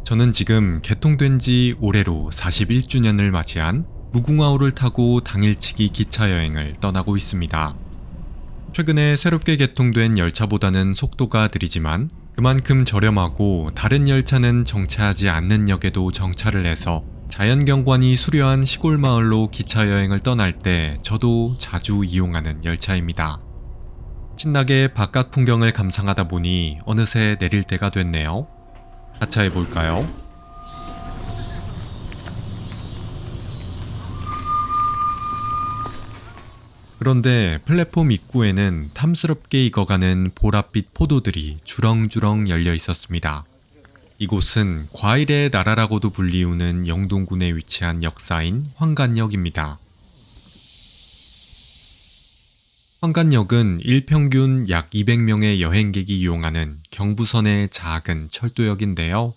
저는 지금 개통된 지 올해로 41주년을 맞이한 무궁화호를 타고 당일치기 기차 여행을 떠나고 있습니다. 최근에 새롭게 개통된 열차보다는 속도가 느리지만 그만큼 저렴하고 다른 열차는 정차하지 않는 역에도 정차를 해서 자연경관이 수려한 시골 마을로 기차 여행을 떠날 때 저도 자주 이용하는 열차입니다. 신나게 바깥 풍경을 감상하다 보니 어느새 내릴 때가 됐네요. 하차해 볼까요? 그런데 플랫폼 입구에는 탐스럽게 익어가는 보랏빛 포도들이 주렁주렁 열려 있었습니다. 이곳은 과일의 나라라고도 불리우는 영동군에 위치한 역사인 황간역입니다. 황간역은 일평균 약 200명의 여행객이 이용하는 경부선의 작은 철도역인데요.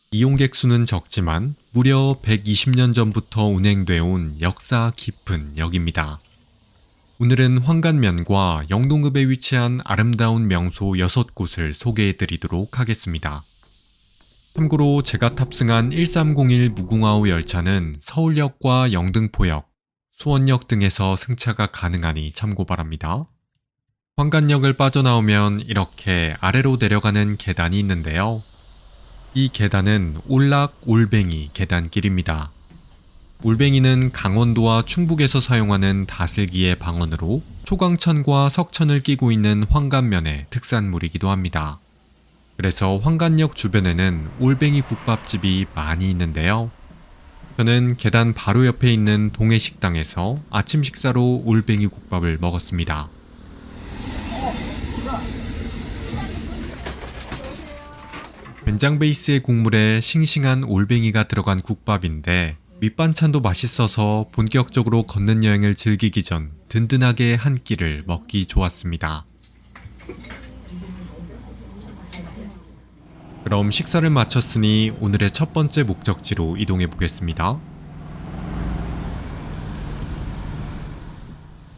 이용객 수는 적지만 무려 120년 전부터 운행돼 온 역사 깊은 역입니다. 오늘은 황간면과 영동읍에 위치한 아름다운 명소 6곳을 소개해드리도록 하겠습니다. 참고로 제가 탑승한 1301 무궁화호 열차는 서울역과 영등포역, 수원역 등에서 승차가 가능하니 참고 바랍니다. 황간역을 빠져나오면 이렇게 아래로 내려가는 계단이 있는데요. 이 계단은 올락올뱅이 계단길입니다. 올뱅이는 강원도와 충북에서 사용하는 다슬기의 방언으로 초강천과 석천을 끼고 있는 황간면의 특산물이기도 합니다. 그래서 황간역 주변에는 올뱅이 국밥집이 많이 있는데요. 저는 계단 바로 옆에 있는 동해식당에서 아침 식사로 올뱅이 국밥을 먹었습니다. 된장 베이스의 국물에 싱싱한 올뱅이가 들어간 국밥인데 밑반찬도 맛있어서 본격적으로 걷는 여행을 즐기기 전 든든하게 한 끼를 먹기 좋았습니다. 그럼 식사를 마쳤으니 오늘의 첫 번째 목적지로 이동해 보겠습니다.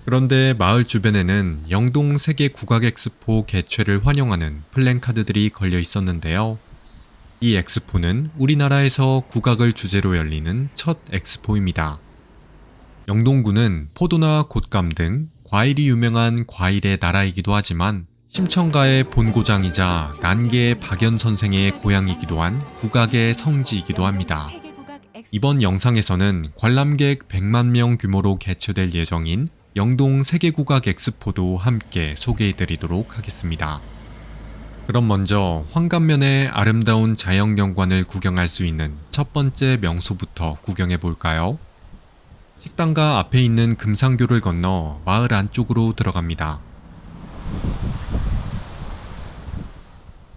그런데 마을 주변에는 영동 세계 국악 엑스포 개최를 환영하는 플랜카드들이 걸려 있었는데요. 이 엑스포는 우리나라에서 국악을 주제로 열리는 첫 엑스포입니다. 영동군은 포도나 곶감 등 과일이 유명한 과일의 나라이기도 하지만 심청가의 본고장이자 난계의 박연 선생의 고향이기도 한 국악의 성지이기도 합니다. 이번 영상에서는 관람객 100만 명 규모로 개최될 예정인 영동 세계국악 엑스포도 함께 소개해드리도록 하겠습니다. 그럼 먼저 황간면의 아름다운 자연경관을 구경할 수 있는 첫 번째 명소부터 구경해 볼까요? 식당가 앞에 있는 금상교를 건너 마을 안쪽으로 들어갑니다.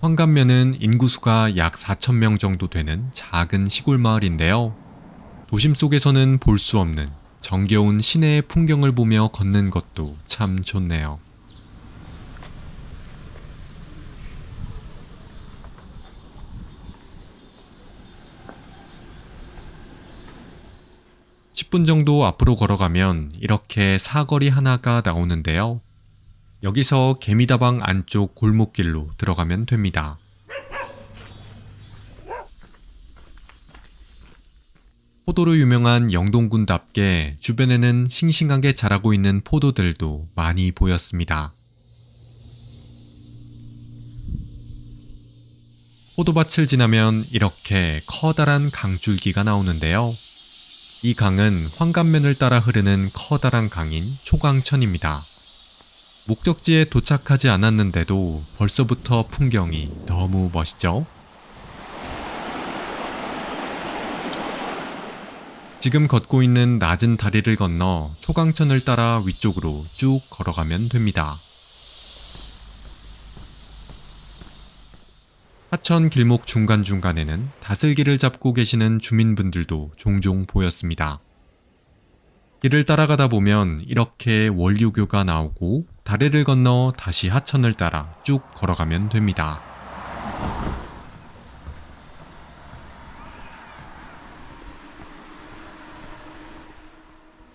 황간면은 인구수가 약 4,000명 정도 되는 작은 시골 마을인데요. 도심 속에서는 볼 수 없는 정겨운 시내의 풍경을 보며 걷는 것도 참 좋네요. (10분) 정도 앞으로 걸어가면 이렇게 사거리 하나가 나오는데요. 여기서 개미다방 안쪽 골목길로 들어가면 됩니다. 포도로 유명한 영동군답게 주변에는 싱싱하게 자라고 있는 포도들도 많이 보였습니다. 포도밭을 지나면 이렇게 커다란 강줄기가 나오는데요. 이 강은 황간면을 따라 흐르는 커다란 강인 초강천입니다. 목적지에 도착하지 않았는데도 벌써부터 풍경이 너무 멋있죠? 지금 걷고 있는 낮은 다리를 건너 초강천을 따라 위쪽으로 쭉 걸어가면 됩니다. 하천 길목 중간중간에는 다슬기를 잡고 계시는 주민분들도 종종 보였습니다. 길을 따라가다 보면 이렇게 원류교가 나오고 다리를 건너 다시 하천을 따라 쭉 걸어가면 됩니다.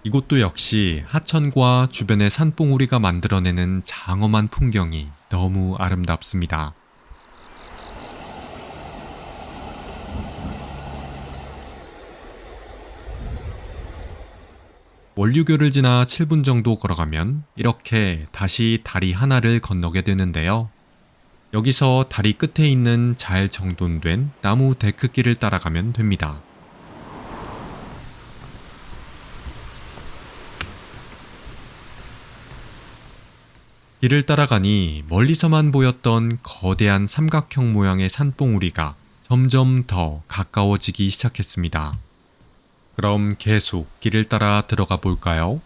이곳도 역시 하천과 주변의 산봉우리가 만들어내는 장엄한 풍경이 너무 아름답습니다. 원류교를 지나 7분 정도 걸어가면 이렇게 다시 다리 하나를 건너게 되는데요. 여기서 다리 끝에 있는 잘 정돈된 나무 데크길을 따라가면 됩니다. 길을 따라가니 멀리서만 보였던 거대한 삼각형 모양의 산봉우리가 점점 더 가까워지기 시작했습니다. 그럼 계속 길을 따라 들어가 볼까요?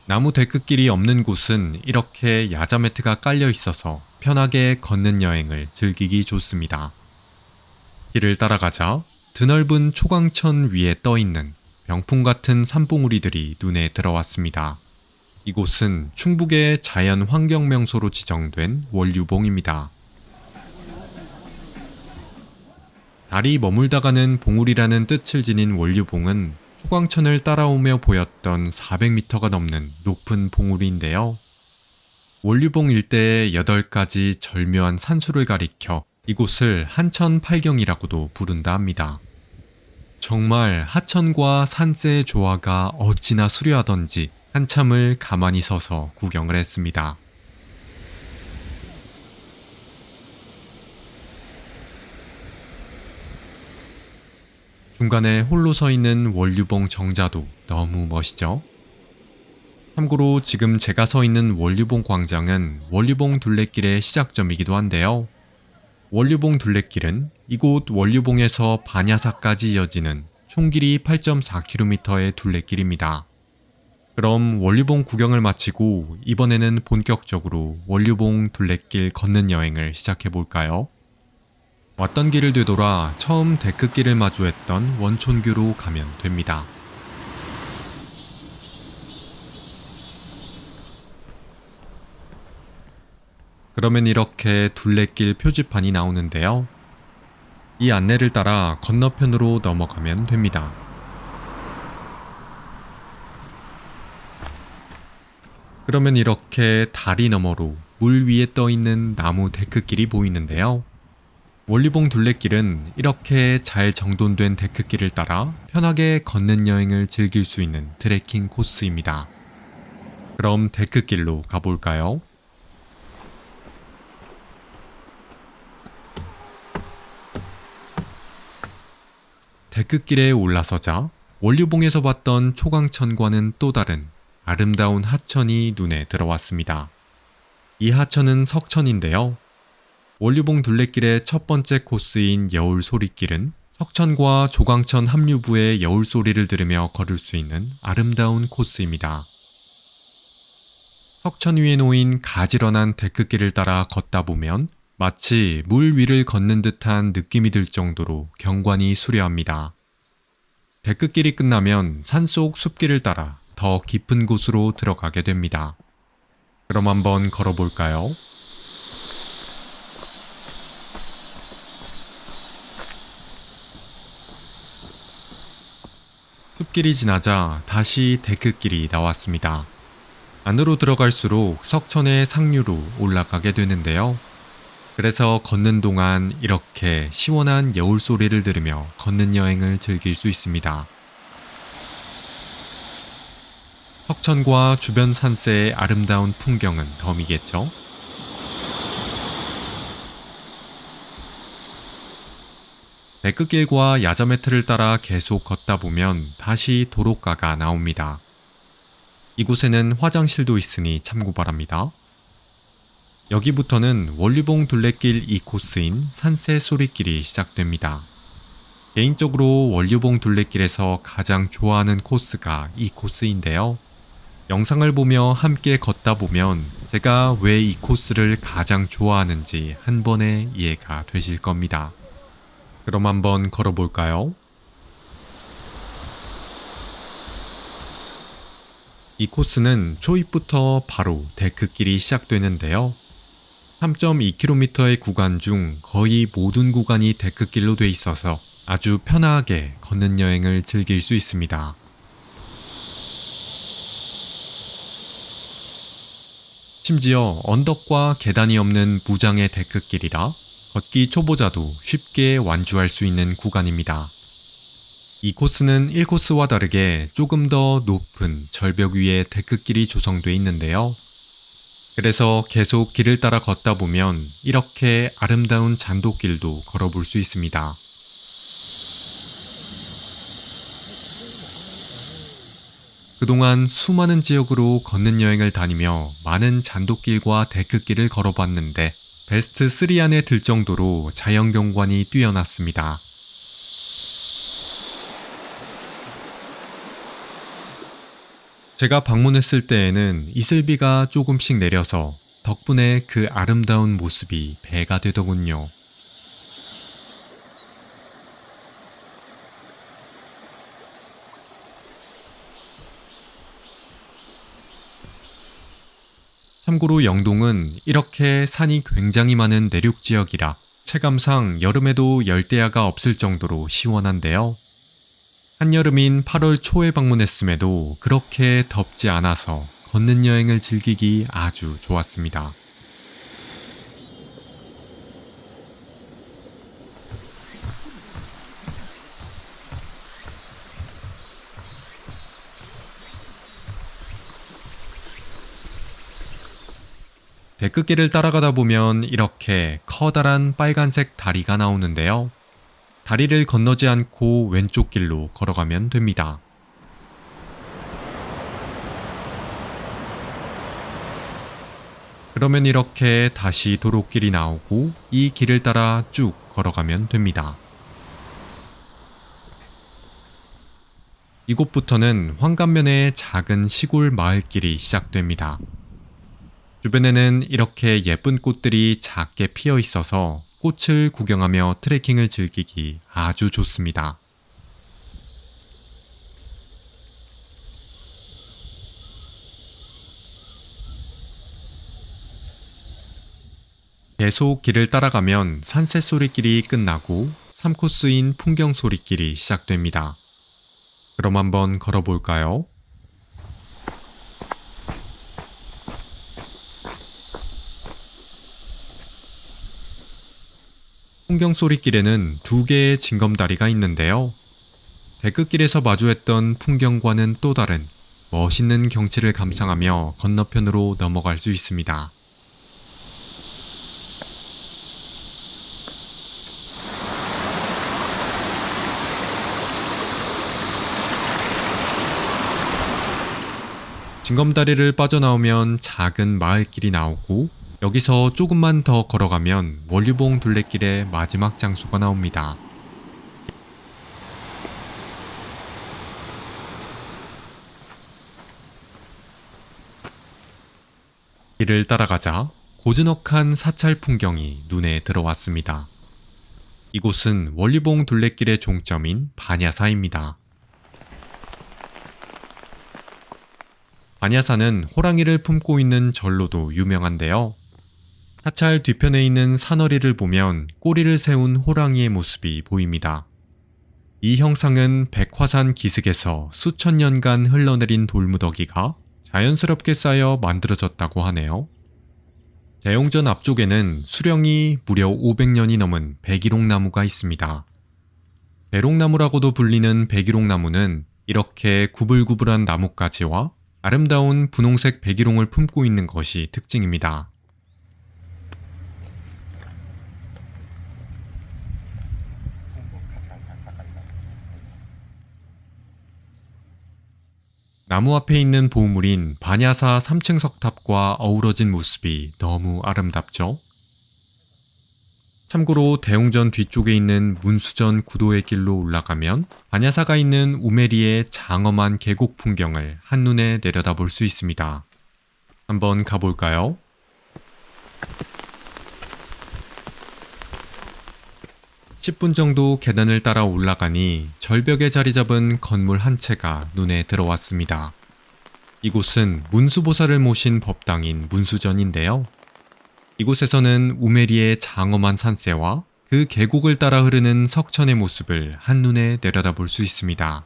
나무 데크길이 없는 곳은 이렇게 야자 매트가 깔려 있어서 편하게 걷는 여행을 즐기기 좋습니다. 길을 따라가자 드넓은 초강천 위에 떠 있는 병풍 같은 산봉우리들이 눈에 들어왔습니다. 이곳은 충북의 자연 환경 명소로 지정된 원류봉입니다. 달이 머물다가는 봉우리라는 뜻을 지닌 원류봉은 초강천을 따라오며 보였던 400m가 넘는 높은 봉우리인데요. 원류봉 일대의 8가지 절묘한 산수를 가리켜 이곳을 한천팔경이라고도 부른다 합니다. 정말 하천과 산세의 조화가 어찌나 수려하던지 한참을 가만히 서서 구경을 했습니다. 중간에 홀로 서 있는 원류봉 정자도 너무 멋있죠? 참고로 지금 제가 서 있는 원류봉 광장은 원류봉 둘레길의 시작점이기도 한데요. 원류봉 둘레길은 이곳 원류봉에서 반야사까지 이어지는 총 길이 8.4km의 둘레길입니다. 그럼 원류봉 구경을 마치고 이번에는 본격적으로 원류봉 둘레길 걷는 여행을 시작해볼까요? 왔던 길을 되돌아 처음 데크길을 마주했던 원촌교로 가면 됩니다. 그러면 이렇게 둘레길 표지판이 나오는데요. 이 안내를 따라 건너편으로 넘어가면 됩니다. 그러면 이렇게 다리 너머로 물 위에 떠 있는 나무 데크길이 보이는데요. 원류봉 둘레길은 이렇게 잘 정돈된 데크길을 따라 편하게 걷는 여행을 즐길 수 있는 트레킹 코스입니다. 그럼 데크길로 가볼까요? 데크길에 올라서자 원류봉에서 봤던 초강천과는 또 다른 아름다운 하천이 눈에 들어왔습니다. 이 하천은 석천인데요. 원류봉 둘레길의 첫 번째 코스인 여울소리길은 석천과 조강천 합류부의 여울소리를 들으며 걸을 수 있는 아름다운 코스입니다. 석천 위에 놓인 가지런한 데크길을 따라 걷다 보면 마치 물 위를 걷는 듯한 느낌이 들 정도로 경관이 수려합니다. 데크길이 끝나면 산속 숲길을 따라 더 깊은 곳으로 들어가게 됩니다. 그럼 한번 걸어볼까요? 숲길이 지나자 다시 데크길이 나왔습니다. 안으로 들어갈수록 석천의 상류로 올라가게 되는데요. 그래서 걷는 동안 이렇게 시원한 여울 소리를 들으며 걷는 여행을 즐길 수 있습니다. 석천과 주변 산세의 아름다운 풍경은 덤이겠죠? 데크길과 야자 매트를 따라 계속 걷다 보면 다시 도로가가 나옵니다. 이곳에는 화장실도 있으니 참고 바랍니다. 여기부터는 원류봉 둘레길 2코스인 산세 소리길이 시작됩니다. 개인적으로 원류봉 둘레길에서 가장 좋아하는 코스가 이 코스인데요. 영상을 보며 함께 걷다 보면 제가 왜 이 코스를 가장 좋아하는지 한 번에 이해가 되실 겁니다. 그럼 한번 걸어볼까요? 이 코스는 초입부터 바로 데크길이 시작되는데요. 3.2km의 구간 중 거의 모든 구간이 데크길로 돼 있어서 아주 편하게 걷는 여행을 즐길 수 있습니다. 심지어 언덕과 계단이 없는 무장의 데크길이라 걷기 초보자도 쉽게 완주할 수 있는 구간입니다. 이 코스는 1코스와 다르게 조금 더 높은 절벽 위에 데크길이 조성돼 있는데요. 그래서 계속 길을 따라 걷다 보면 이렇게 아름다운 잔도길도 걸어볼 수 있습니다. 그동안 수많은 지역으로 걷는 여행을 다니며 많은 잔도길과 데크길을 걸어봤는데 베스트 3 안에 들 정도로 자연경관이 뛰어났습니다. 제가 방문했을 때에는 이슬비가 조금씩 내려서 덕분에 그 아름다운 모습이 배가 되더군요. 참고로 영동은 이렇게 산이 굉장히 많은 내륙 지역이라 체감상 여름에도 열대야가 없을 정도로 시원한데요. 한여름인 8월 초에 방문했음에도 그렇게 덥지 않아서 걷는 여행을 즐기기 아주 좋았습니다. 데크길을 따라가다 보면 이렇게 커다란 빨간색 다리가 나오는데요. 다리를 건너지 않고 왼쪽 길로 걸어가면 됩니다. 그러면 이렇게 다시 도로길이 나오고 이 길을 따라 쭉 걸어가면 됩니다. 이곳부터는 황간면의 작은 시골 마을길이 시작됩니다. 주변에는 이렇게 예쁜 꽃들이 작게 피어 있어서 꽃을 구경하며 트레킹을 즐기기 아주 좋습니다. 계속 길을 따라가면 산새소리길이 끝나고 3코스인 풍경소리길이 시작됩니다. 그럼 한번 걸어볼까요? 풍경소리길에는 2개의 징검다리가 있는데요. 데크길에서 마주했던 풍경과는 또 다른 멋있는 경치를 감상하며 건너편으로 넘어갈 수 있습니다. 징검다리를 빠져나오면 작은 마을길이 나오고 여기서 조금만 더 걸어가면 원류봉 둘레길의 마지막 장소가 나옵니다. 길을 따라가자 고즈넉한 사찰 풍경이 눈에 들어왔습니다. 이곳은 원류봉 둘레길의 종점인 반야사입니다. 반야사는 호랑이를 품고 있는 절로도 유명한데요. 사찰 뒤편에 있는 산허리를 보면 꼬리를 세운 호랑이의 모습이 보입니다. 이 형상은 백화산 기슭에서 수천 년간 흘러내린 돌무더기가 자연스럽게 쌓여 만들어졌다고 하네요. 대웅전 앞쪽에는 수령이 무려 500년이 넘은 백일홍나무가 있습니다. 배롱나무라고도 불리는 백일홍나무는 이렇게 구불구불한 나뭇가지와 아름다운 분홍색 백일홍을 품고 있는 것이 특징입니다. 나무 앞에 있는 보물인 반야사 3층 석탑과 어우러진 모습이 너무 아름답죠? 참고로 대웅전 뒤쪽에 있는 문수전 구도의 길로 올라가면 반야사가 있는 우메리의 장엄한 계곡 풍경을 한눈에 내려다볼 수 있습니다. 한번 가볼까요? (10분) 정도 계단을 따라 올라가니 절벽에 자리 잡은 건물 한 채가 눈에 들어왔습니다. 이곳은 문수보살을 모신 법당인 문수전인데요. 이곳에서는 우메리의 장엄한 산세와 그 계곡을 따라 흐르는 석천의 모습을 한눈에 내려다볼 수 있습니다.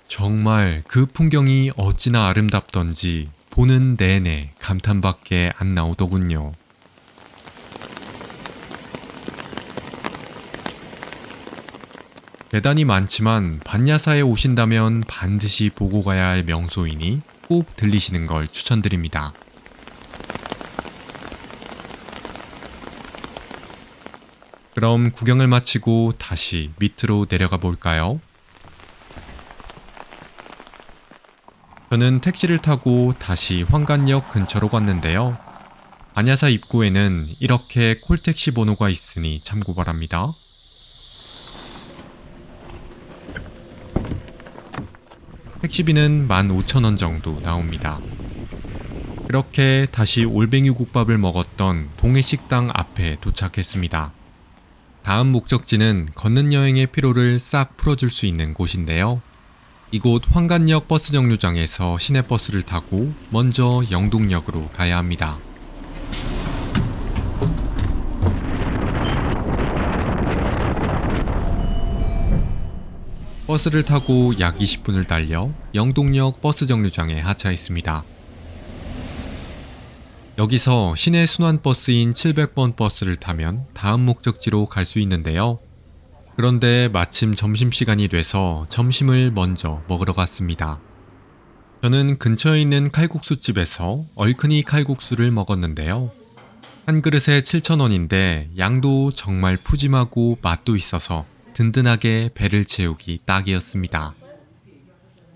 정말 그 풍경이 어찌나 아름답던지 보는 내내 감탄밖에 안 나오더군요. 계단이 많지만 반야사에 오신다면 반드시 보고 가야 할 명소이니 꼭 들리시는 걸 추천드립니다. 그럼 구경을 마치고 다시 밑으로 내려가 볼까요? 저는 택시를 타고 다시 황간역 근처로 갔는데요. 반야사 입구에는 이렇게 콜택시 번호가 있으니 참고 바랍니다. 택시비는 15,000원 정도 나옵니다. 그렇게 다시 올뱅이 국밥을 먹었던 동해식당 앞에 도착했습니다. 다음 목적지는 걷는 여행의 피로를 싹 풀어줄 수 있는 곳인데요. 이곳 황간역 버스 정류장에서 시내버스를 타고 먼저 영동역으로 가야 합니다. 버스를 타고 약 20분을 달려 영동역 버스 정류장에 하차했습니다. 여기서 시내 순환버스인 700번 버스를 타면 다음 목적지로 갈 수 있는데요. 그런데 마침 점심시간이 돼서 점심을 먼저 먹으러 갔습니다. 저는 근처에 있는 칼국수집에서 얼큰이 칼국수를 먹었는데요. 한 그릇에 7,000원인데 양도 정말 푸짐하고 맛도 있어서 든든하게 배를 채우기 딱이었습니다.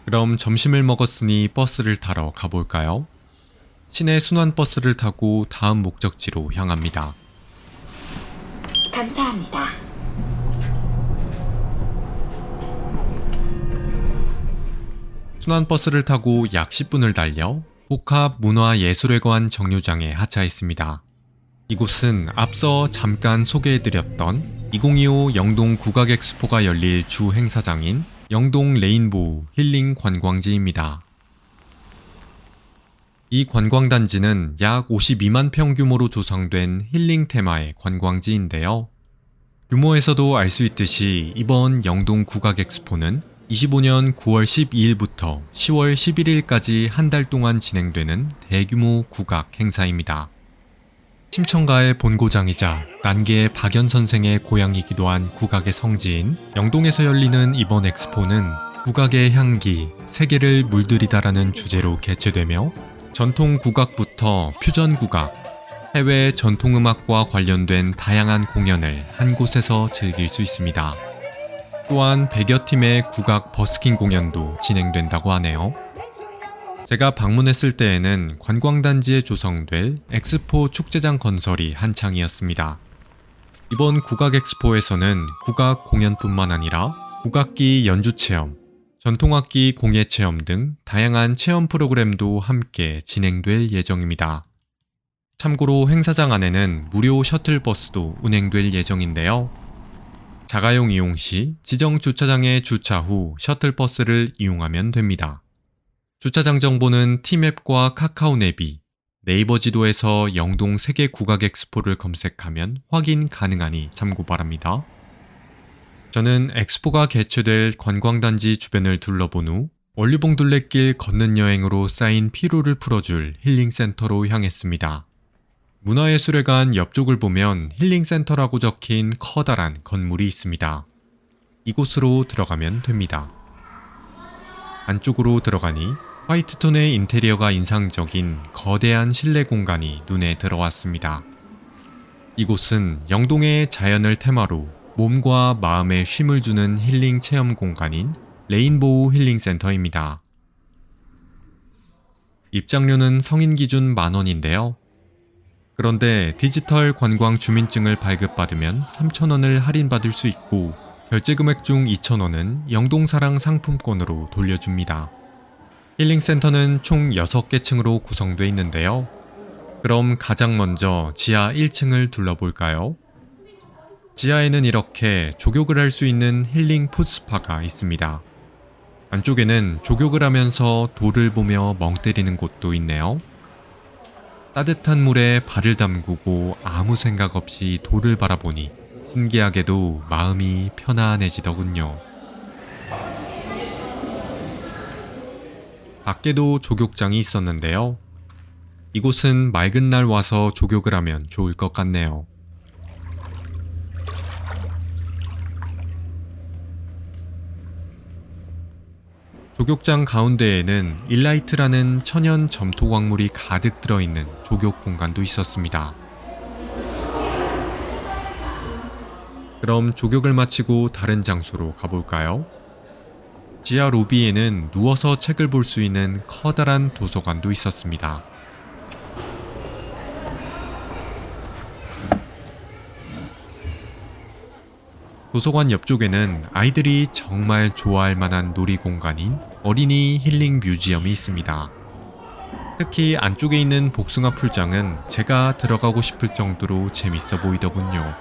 그럼 점심을 먹었으니 버스를 타러 가볼까요? 시내 순환버스를 타고 다음 목적지로 향합니다. 감사합니다. 순환버스를 타고 약 10분을 달려 복합문화예술회관 정류장에 하차했습니다. 이곳은 앞서 잠깐 소개해드렸던 2025 영동 국악엑스포가 열릴 주 행사장인 영동 레인보우 힐링 관광지입니다. 이 관광단지는 약 52만 평 규모로 조성된 힐링 테마의 관광지인데요. 규모에서도 알 수 있듯이 이번 영동 국악엑스포는 25년 9월 12일부터 10월 11일까지 한 달 동안 진행되는 대규모 국악 행사입니다. 심청가의 본고장이자 난계의 박연 선생의 고향이기도 한 국악의 성지인 영동에서 열리는 이번 엑스포는 국악의 향기, 세계를 물들이다라는 주제로 개최되며 전통 국악부터 퓨전 국악, 해외 전통음악과 관련된 다양한 공연을 한 곳에서 즐길 수 있습니다. 또한 100여 팀의 국악 버스킹 공연도 진행된다고 하네요. 제가 방문했을 때에는 관광단지에 조성될 엑스포 축제장 건설이 한창이었습니다. 이번 국악엑스포에서는 국악 공연뿐만 아니라 국악기 연주체험, 전통악기 공예체험 등 다양한 체험 프로그램도 함께 진행될 예정입니다. 참고로 행사장 안에는 무료 셔틀버스도 운행될 예정인데요. 자가용 이용 시 지정 주차장에 주차 후 셔틀버스를 이용하면 됩니다. 주차장 정보는 티맵과 카카오 내비, 네이버 지도에서 영동 세계 국악 엑스포를 검색하면 확인 가능하니 참고 바랍니다. 저는 엑스포가 개최될 관광단지 주변을 둘러본 후 원류봉 둘레길 걷는 여행으로 쌓인 피로를 풀어줄 힐링센터로 향했습니다. 문화예술회관 옆쪽을 보면 힐링센터라고 적힌 커다란 건물이 있습니다. 이곳으로 들어가면 됩니다. 안쪽으로 들어가니 화이트톤의 인테리어가 인상적인 거대한 실내 공간이 눈에 들어왔습니다. 이곳은 영동의 자연을 테마로 몸과 마음에 쉼을 주는 힐링 체험 공간인 레인보우 힐링센터입니다. 입장료는 성인 기준 10,000원인데요. 그런데 디지털 관광 주민증을 발급받으면 3,000원을 할인받을 수 있고 결제 금액 중 2,000원은 영동사랑 상품권으로 돌려줍니다. 힐링센터는 총 6개 층으로 구성되어 있는데요. 그럼 가장 먼저 지하 1층을 둘러볼까요? 지하에는 이렇게 조격을 할 수 있는 힐링 푸스파가 있습니다. 안쪽에는 조격을 하면서 돌을 보며 멍 때리는 곳도 있네요. 따뜻한 물에 발을 담그고 아무 생각 없이 돌을 바라보니 신기하게도 마음이 편안해지더군요. 밖에도 조격장이 있었는데요. 이곳은 맑은 날 와서 조격을 하면 좋을 것 같네요. 조격장 가운데에는 일라이트라는 천연 점토 광물이 가득 들어있는 조격 공간도 있었습니다. 그럼 조격을 마치고 다른 장소로 가볼까요? 지하 로비에는 누워서 책을 볼 수 있는 커다란 도서관도 있었습니다. 도서관 옆쪽에는 아이들이 정말 좋아할 만한 놀이공간인 어린이 힐링 뮤지엄이 있습니다. 특히 안쪽에 있는 복숭아 풀장은 제가 들어가고 싶을 정도로 재밌어 보이더군요.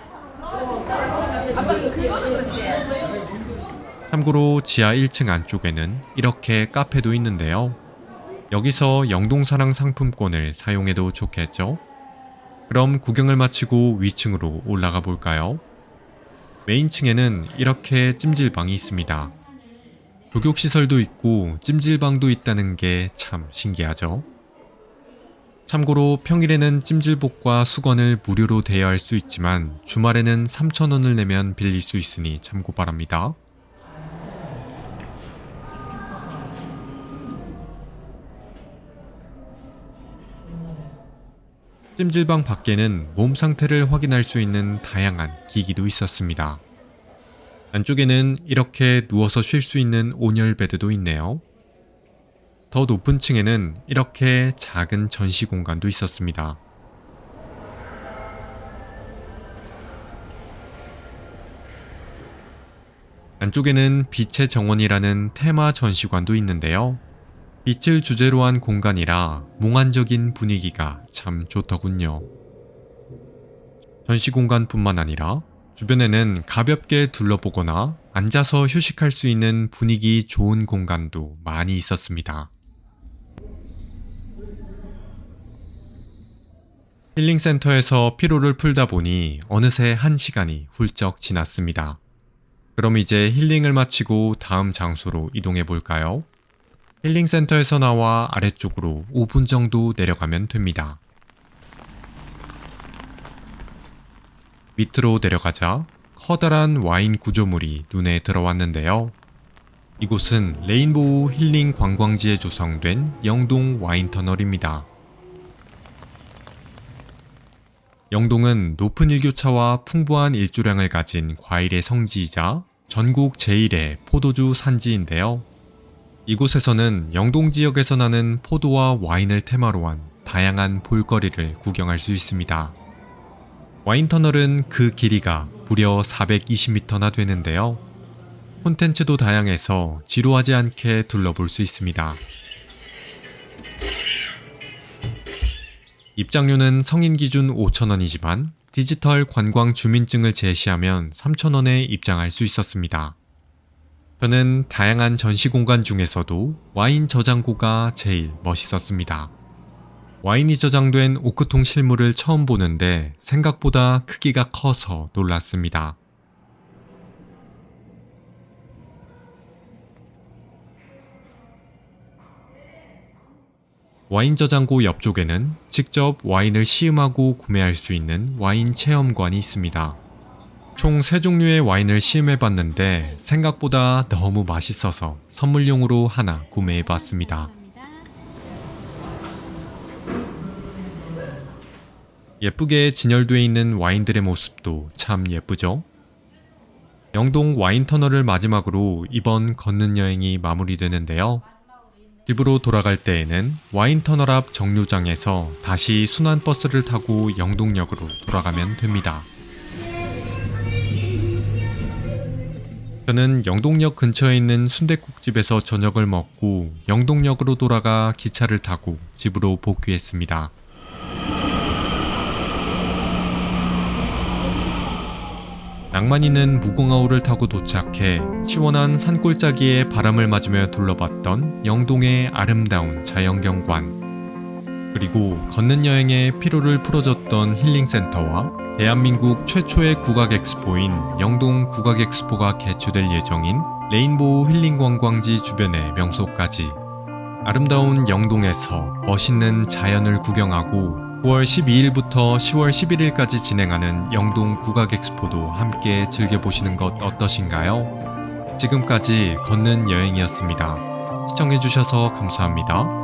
참고로 지하 1층 안쪽에는 이렇게 카페도 있는데요. 여기서 영동사랑 상품권을 사용해도 좋겠죠? 그럼 구경을 마치고 위층으로 올라가 볼까요? 메인층에는 이렇게 찜질방이 있습니다. 조격시설도 있고 찜질방도 있다는 게 참 신기하죠? 참고로 평일에는 찜질복과 수건을 무료로 대여할 수 있지만 주말에는 3,000원을 내면 빌릴 수 있으니 참고 바랍니다. 찜질방 밖에는 몸 상태를 확인할 수 있는 다양한 기기도 있었습니다. 안쪽에는 이렇게 누워서 쉴 수 있는 온열 베드도 있네요. 더 높은 층에는 이렇게 작은 전시 공간도 있었습니다. 안쪽에는 빛의 정원이라는 테마 전시관도 있는데요. 빛을 주제로 한 공간이라 몽환적인 분위기가 참 좋더군요. 전시 공간뿐만 아니라 주변에는 가볍게 둘러보거나 앉아서 휴식할 수 있는 분위기 좋은 공간도 많이 있었습니다. 힐링센터에서 피로를 풀다 보니 어느새 1시간이 훌쩍 지났습니다. 그럼 이제 힐링을 마치고 다음 장소로 이동해 볼까요? 힐링센터에서 나와 아래쪽으로 5분 정도 내려가면 됩니다. 밑으로 내려가자 커다란 와인 구조물이 눈에 들어왔는데요. 이곳은 레인보우 힐링 관광지에 조성된 영동 와인터널입니다. 영동은 높은 일교차와 풍부한 일조량을 가진 과일의 성지이자 전국 제1의 포도주 산지인데요. 이곳에서는 영동 지역에서 나는 포도와 와인을 테마로 한 다양한 볼거리를 구경할 수 있습니다. 와인터널은 그 길이가 무려 420m나 되는데요. 콘텐츠도 다양해서 지루하지 않게 둘러볼 수 있습니다. 입장료는 성인 기준 5,000원이지만 디지털 관광 주민증을 제시하면 3,000원에 입장할 수 있었습니다. 저는 다양한 전시 공간 중에서도 와인 저장고가 제일 멋있었습니다. 와인이 저장된 오크통 실물을 처음 보는데 생각보다 크기가 커서 놀랐습니다. 와인 저장고 옆쪽에는 직접 와인을 시음하고 구매할 수 있는 와인 체험관이 있습니다. 총 3종류의 와인을 시음해봤는데 생각보다 너무 맛있어서 선물용으로 하나 구매해봤습니다. 예쁘게 진열되어 있는 와인들의 모습도 참 예쁘죠? 영동 와인터널을 마지막으로 이번 걷는 여행이 마무리되는데요. 집으로 돌아갈 때에는 와인터널 앞 정류장에서 다시 순환버스를 타고 영동역으로 돌아가면 됩니다. 저는 영동역 근처에 있는 순댓국집에서 저녁을 먹고 영동역으로 돌아가 기차를 타고 집으로 복귀했습니다. 낭만 있는 무궁화호를 타고 도착해 시원한 산골짜기에 바람을 맞으며 둘러봤던 영동의 아름다운 자연경관, 그리고 걷는 여행에 피로를 풀어줬던 힐링센터와 대한민국 최초의 국악엑스포인 영동 국악엑스포가 개최될 예정인 레인보우 힐링관광지 주변의 명소까지 아름다운 영동에서 멋있는 자연을 구경하고 9월 12일부터 10월 11일까지 진행하는 영동 국악엑스포도 함께 즐겨보시는 것 어떠신가요? 지금까지 걷는 여행이었습니다. 시청해주셔서 감사합니다.